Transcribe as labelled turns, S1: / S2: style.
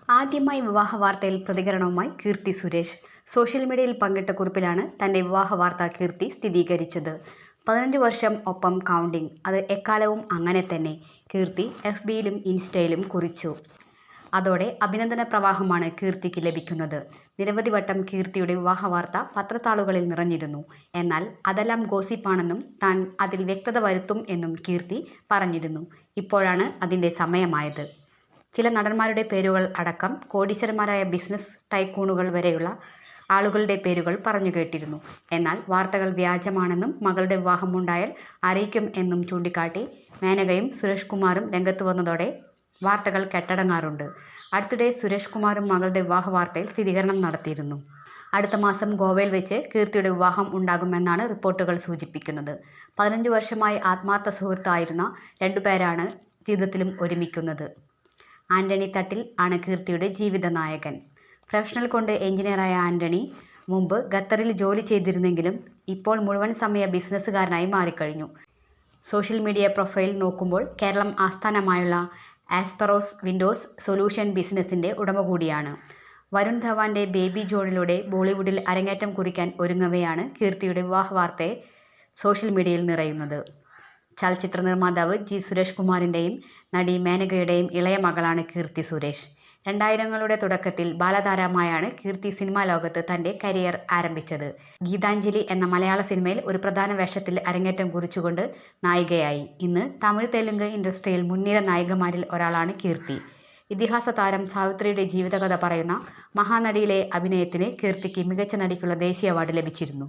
S1: ആദ്യമായി വിവാഹ വാർത്തയിൽ പ്രതികരണവുമായി കീർത്തി സുരേഷ്. സോഷ്യൽ മീഡിയയിൽ പങ്കിട്ട കുറിപ്പിലാണ് തന്റെ വിവാഹ വാർത്ത കീർത്തി സ്ഥിരീകരിച്ചത്. 15 വർഷം ഒപ്പം കൗണ്ടിങ്, അത് എക്കാലവും അങ്ങനെ തന്നെ, കീർത്തി FBയിലും ഇൻസ്റ്റയിലും കുറിച്ചു. അതോടെ അഭിനന്ദന പ്രവാഹമാണ് കീർത്തിക്ക് ലഭിക്കുന്നത്. നിരവധി വട്ടം കീർത്തിയുടെ വിവാഹ വാർത്ത പത്രത്താളുകളിൽ നിറഞ്ഞിരുന്നു. എന്നാൽ അതെല്ലാം ഗോസിപ്പാണെന്നും താൻ അതിൽ വ്യക്തത വരുത്തും എന്നും കീർത്തി പറഞ്ഞിരുന്നു. ഇപ്പോഴാണ് അതിന്റെ സമയമായത്. ചില നടന്മാരുടെ പേരുകൾ അടക്കം കോടീശ്വരന്മാരായ ബിസിനസ് ടൈക്കൂണുകൾ വരെയുള്ള ആളുകളുടെ പേരുകൾ പറഞ്ഞു കേട്ടിരുന്നു. എന്നാൽ വാർത്തകൾ വ്യാജമാണെന്നും മകളുടെ വിവാഹമുണ്ടായാൽ അറിയിക്കും എന്നും ചൂണ്ടിക്കാട്ടി മേനകയും സുരേഷ് കുമാറും രംഗത്ത് വന്നതോടെ വാർത്തകൾ കെട്ടടങ്ങാറുണ്ട്. അടുത്തിടെ സുരേഷ് കുമാറും മകളുടെ വിവാഹ വാർത്തയിൽ സ്ഥിരീകരണം നടത്തിയിരുന്നു. അടുത്ത മാസം ഗോവയിൽ വെച്ച് കീർത്തിയുടെ വിവാഹം ഉണ്ടാകുമെന്നാണ് റിപ്പോർട്ടുകൾ സൂചിപ്പിക്കുന്നത്. 15 വർഷമായി ആത്മാർത്ഥ സുഹൃത്തായിരുന്ന രണ്ടുപേരാണ് ജീവിതത്തിലും ഒരുമിക്കുന്നത്. ആന്റണി തട്ടിൽ ആണ് കീർത്തിയുടെ ജീവിത നായകൻ. പ്രൊഫഷണൽ കൊണ്ട് എഞ്ചിനീയറായ ആന്റണി മുമ്പ് ഖത്തറിൽ ജോലി ചെയ്തിരുന്നെങ്കിലും ഇപ്പോൾ മുഴുവൻ സമയ ബിസിനസ്സുകാരനായി മാറിക്കഴിഞ്ഞു. സോഷ്യൽ മീഡിയ പ്രൊഫൈൽ നോക്കുമ്പോൾ കേരളം ആസ്ഥാനമായുള്ള ആസ്പെറോസ് വിൻഡോസ് സൊല്യൂഷൻ ബിസിനസിന്റെ ഉടമ കൂടിയാണ്. വരുൺ ധവാന്റെ ബേബി ജോണിലൂടെ ബോളിവുഡിൽ അരങ്ങേറ്റം കുറിക്കാൻ ഒരുങ്ങവെയാണ് കീർത്തിയുടെ വിവാഹ വാർത്തയെ സോഷ്യൽ മീഡിയയിൽ നിറയുന്നത്. ചലച്ചിത്ര നിർമ്മാതാവ് G. സുരേഷ് കുമാറിൻ്റെയും നടി മേനകയുടെയും ഇളയ മകളാണ് കീർത്തി സുരേഷ്. 2000ങ്ങളുടെ തുടക്കത്തിൽ ബാലതാരമായാണ് കീർത്തി സിനിമാ ലോകത്ത് തൻ്റെ കരിയർ ആരംഭിച്ചത്. ഗീതാഞ്ജലി എന്ന മലയാള സിനിമയിൽ ഒരു പ്രധാന വേഷത്തിൽ അരങ്ങേറ്റം കുറിച്ചുകൊണ്ട് നായികയായി. ഇന്ന് തമിഴ് തെലുങ്ക് ഇൻഡസ്ട്രിയിൽ മുൻനിര നായികമാരിൽ ഒരാളാണ് കീർത്തി. ഇതിഹാസ താരം സാവിത്രിയുടെ ജീവിതകഥ പറയുന്ന മഹാനടിയിലെ അഭിനയത്തിന് കീർത്തിക്ക് മികച്ച നടിക്കുള്ള ദേശീയ അവാർഡ് ലഭിച്ചിരുന്നു.